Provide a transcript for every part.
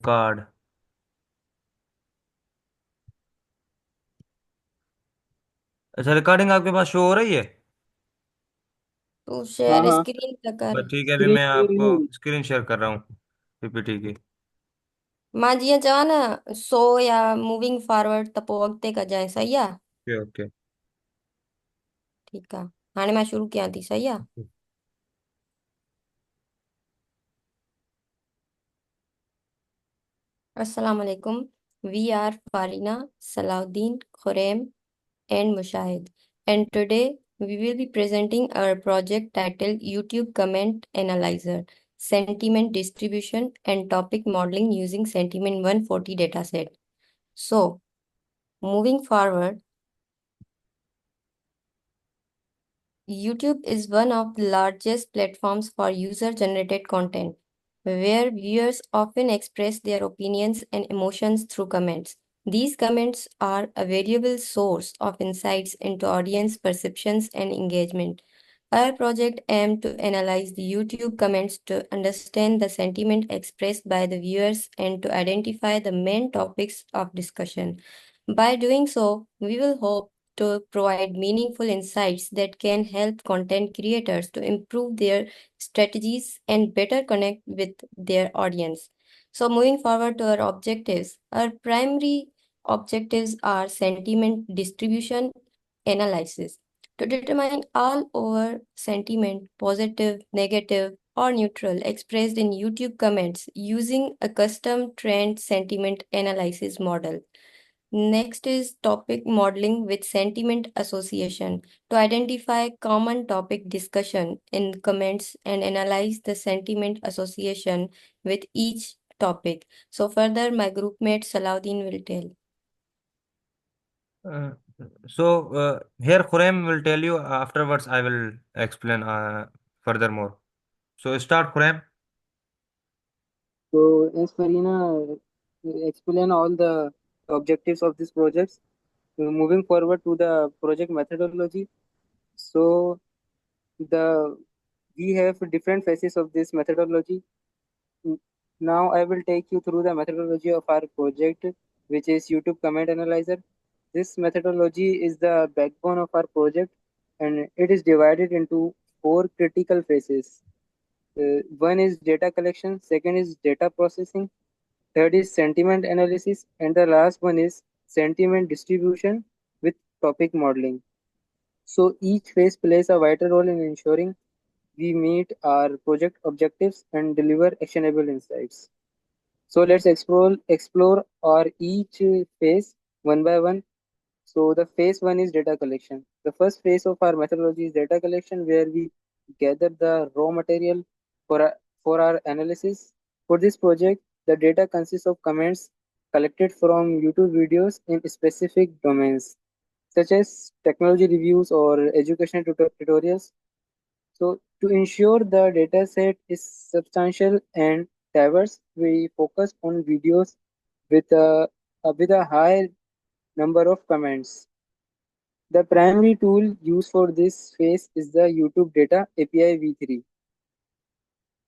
Card. अच्छा, recording आपके पास show हो रही है? तो हाँ शेयर हाँ। स्क्रीन कर। बस ठीक है, अभी स्क्रीन मैं शेयर ही आपको नहीं। स्क्रीन शेयर कर रहा हूँ पीपीटी की। मां जी चाह ना सो या मूविंग फॉरवर्ड त पोइ अॻिते कजांइ, सही आहे? Okay okay. ठीकु आहे। हाणे मां शुरू कयां थी, सही आहे? अस्सलाम वालेकुम। We are Farina, Salahuddin, Khurram and Mushahid. And today we will be presenting our project titled YouTube Comment Analyzer, Sentiment Distribution and Topic Modeling using Sentiment 140 dataset. So, moving forward, YouTube is one of the largest platforms for user-generated content, where viewers often express their opinions and emotions through comments. These comments are a valuable source of insights into audience perceptions and engagement. Our project aimed to analyze the YouTube comments to understand the sentiment expressed by the viewers and to identify the main topics of discussion. By doing so, we will hope to provide meaningful insights that can help content creators to improve their strategies and better connect with their audience. So, moving forward to our objectives, our primary objectives are sentiment distribution analysis to determine all over sentiment, positive, negative, or neutral, expressed in YouTube comments using a custom trend sentiment analysis model. Next is topic modeling with sentiment association to identify common topic discussion in comments and analyze the sentiment association with each topic. So further, my group mate Salaudin will tell. So here Khurem will tell you. Afterwards, I will explain furthermore. So start, Khurem. So as Farina explain all the objectives of this project, moving forward to the project methodology. So the we have different phases of this methodology. Mm, Now I will take you through the methodology of our project, which is YouTube Comment Analyzer. This methodology is the backbone of our project, and it is divided into four critical phases. One is data collection, second is data processing, third is sentiment analysis, and the last one is sentiment distribution with topic modeling. So each phase plays a vital role in ensuring we meet our project objectives and deliver actionable insights. So let's explore our each phase one by one. So the phase one is data collection. The first phase of our methodology is data collection, where we gather the raw material for for our analysis. For this project, the data consists of comments collected from YouTube videos in specific domains, such as technology reviews or educational tutorials. So to ensure the data set is substantial and diverse, we focus on videos with a high number of comments. The primary tool used for this phase is the YouTube Data API v3.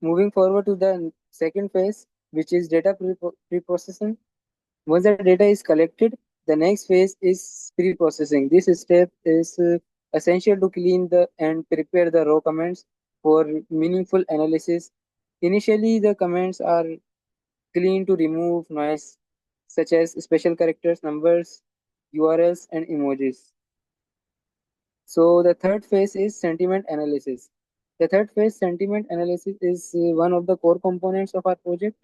Moving forward to the second phase, which is data pre-processing. Once the data is collected, the next phase is pre-processing. This step is essential to clean the and prepare the raw comments for meaningful analysis. Initially, the comments are cleaned to remove noise, such as special characters, numbers, URLs, and emojis. So the third phase is sentiment analysis. The third phase, sentiment analysis, is one of the core components of our project.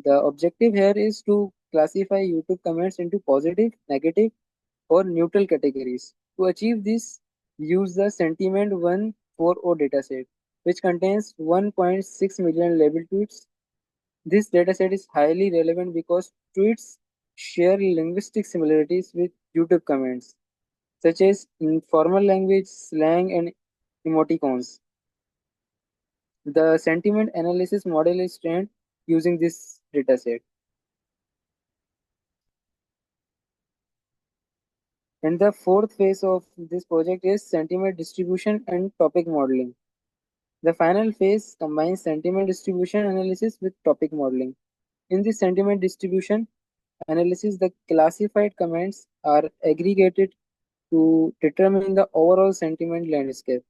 The objective here is to classify YouTube comments into positive, negative, or neutral categories. To achieve this, we use the Sentiment 140 dataset, which contains 1.6 million labeled tweets. This dataset is highly relevant because tweets share linguistic similarities with YouTube comments, such as informal language, slang, and emoticons. The sentiment analysis model is trained using this dataset. And the fourth phase of this project is sentiment distribution and topic modeling. The final phase combines sentiment distribution analysis with topic modeling. In this sentiment distribution analysis, the classified comments are aggregated to determine the overall sentiment landscape.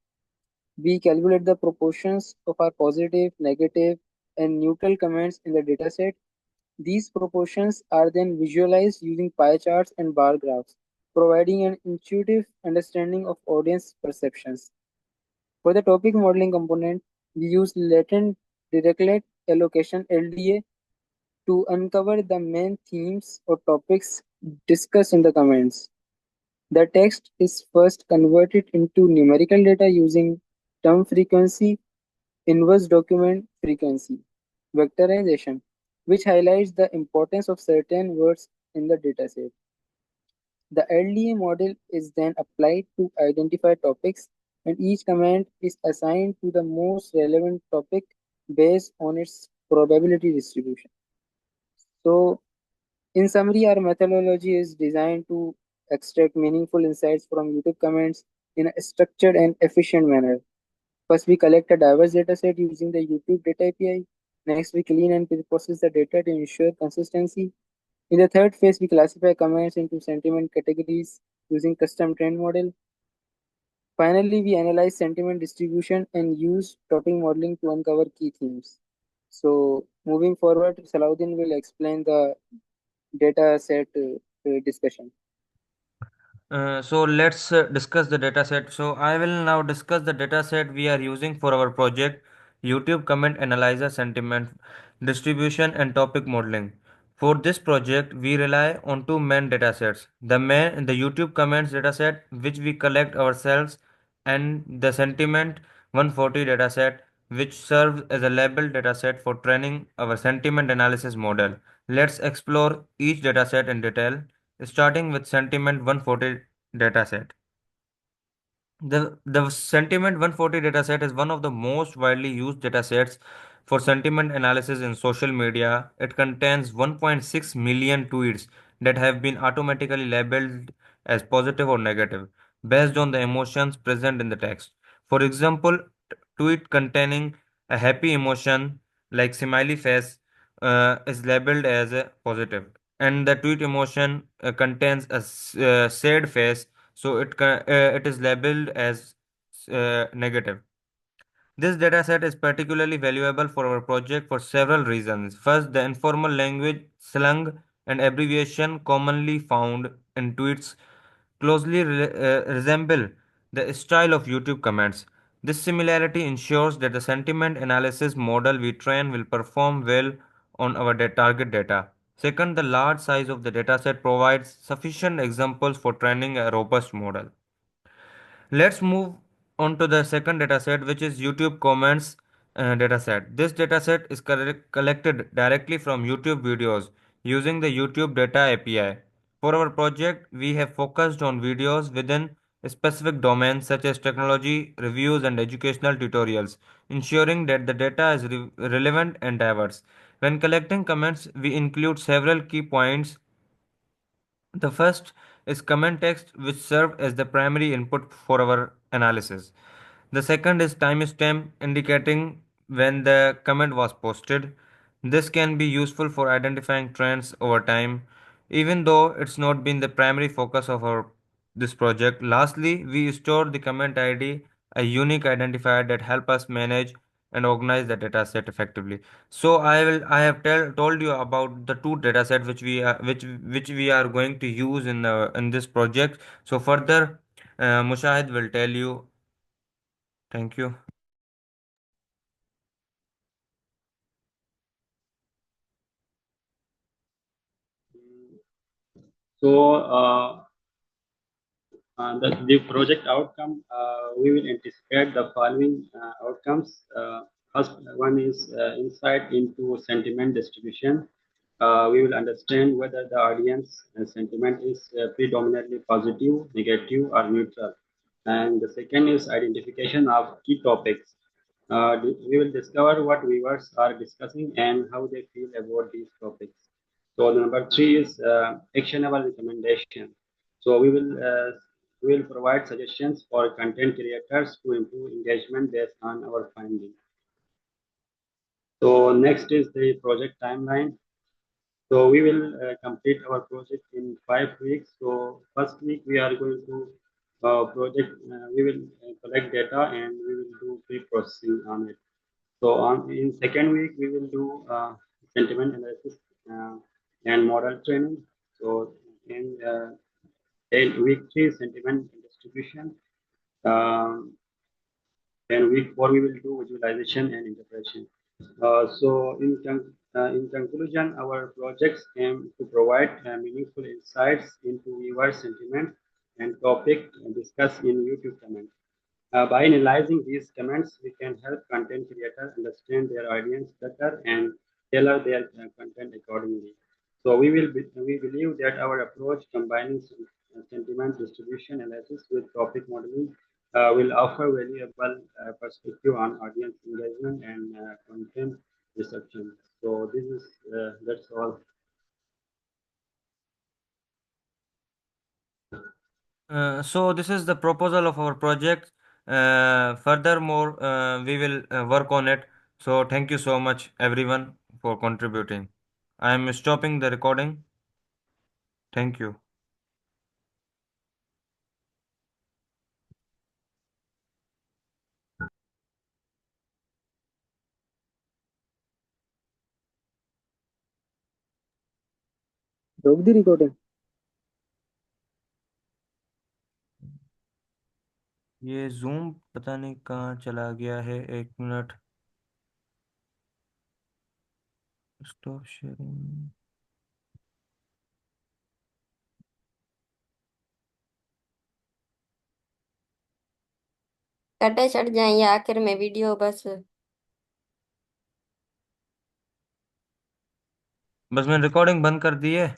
We calculate the proportions of our positive, negative, and neutral comments in the dataset. These proportions are then visualized using pie charts and bar graphs, providing an intuitive understanding of audience perceptions. For the topic modeling component, we use latent dirichlet allocation LDA to uncover the main themes or topics discussed in the comments. The text is first converted into numerical data using term frequency, inverse document frequency, vectorization, which highlights the importance of certain words in the dataset. The LDA model is then applied to identify topics, and each comment is assigned to the most relevant topic based on its probability distribution. So, in summary, our methodology is designed to extract meaningful insights from YouTube comments in a structured and efficient manner. First, we collect a diverse dataset using the YouTube data API. Next, we clean and process the data to ensure consistency. In the third phase, we classify comments into sentiment categories using custom trend model. Finally, we analyze sentiment distribution and use topic modeling to uncover key themes. So, moving forward, Salahuddin will explain the data set discussion. So let's discuss the dataset. So I will now discuss the dataset we are using for our project YouTube comment analyzer sentiment distribution and topic modeling. For this project, we rely on two main datasets. The YouTube comments dataset which we collect ourselves and the sentiment 140 dataset which serves as a labeled dataset for training our sentiment analysis model. Let's explore each dataset in detail starting with sentiment 140 dataset. The sentiment 140 dataset is one of the most widely used datasets for sentiment analysis in social media. It contains 1.6 million tweets that have been automatically labeled as positive or negative based on the emotions present in the text. For example, tweet containing a happy emotion like smiley face is labeled as a positive, and the tweet emotion contains a sad face, so it is labeled as negative. This dataset is particularly valuable for our project for several reasons. First, the informal language, slang, and abbreviation commonly found in tweets closely resemble the style of YouTube comments. This similarity ensures that the sentiment analysis model we train will perform well on our target data. Second, the large size of the dataset provides sufficient examples for training a robust model. Let's move on to the second dataset, which is YouTube comments dataset. This dataset is collected directly from YouTube videos using the YouTube data API. For our project, we have focused on videos within specific domains such as technology, reviews, and educational tutorials, ensuring that the data is relevant and diverse. When collecting comments, we include several key points. The first is comment text, which served as the primary input for our analysis. The second is timestamp, indicating when the comment was posted. This can be useful for identifying trends over time, even though it's not been the primary focus of our this project. Lastly, we store the comment ID, a unique identifier that help us manage and organize the data set effectively. So I have told you about the two data set which we are going to use in this project. So further, Mushahid will tell you. Thank you. So, the project outcome, we will anticipate the following outcomes. First one is insight into sentiment distribution. We will understand whether the audience sentiment is predominantly positive, negative, or neutral. And the second is identification of key topics. We will discover what viewers are discussing and how they feel about these topics. So the number three is actionable recommendation. So we will provide suggestions for content creators to improve engagement based on our findings. So next is the project timeline. So we will complete our project in 5 weeks. So first week we are going to project. We will collect data and we will do pre-processing on it. So on in second week we will do sentiment analysis uh, and model training. So in week three sentiment distribution. Um, then week four we will do visualization and interpretation. In conclusion, our projects aim to provide meaningful insights into viewer sentiment and topic discussed in YouTube comments. By analyzing these comments, we can help content creators understand their audience better and tailor their content accordingly. So we believe that our approach combining sentiment distribution analysis with topic modeling will offer valuable perspective on audience engagement and content reception. So this is that's all. So this is the proposal of our project. Furthermore, we will work on it. So thank you so much, everyone, for contributing. I am stopping the recording. Thank you. रोक दी recording. ये zoom पता नहीं कहाँ चला गया है। 1 minute. Stop sharing. कटे चढ़ जाएंगे आखिर में वीडियो बस। बस मैंने रिकॉर्डिंग बंद कर दी है।